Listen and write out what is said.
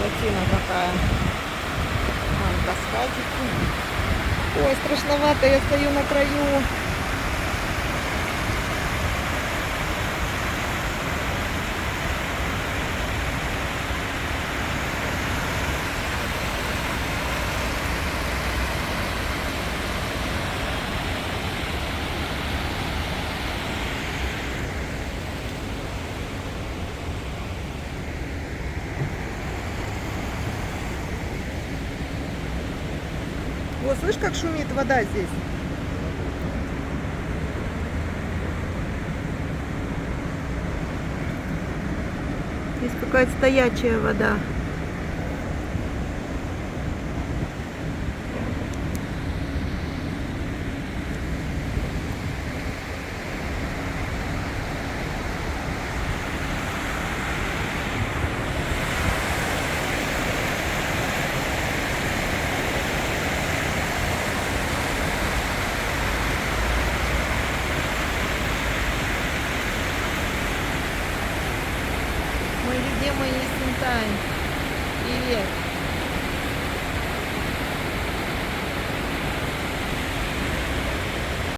плотина какая. Вон каскадики. Ой, страшновато, я стою на краю. Вот, слышь, как шумит вода здесь? Здесь какая-то стоячая вода. Мой любимый Есентай. Привет.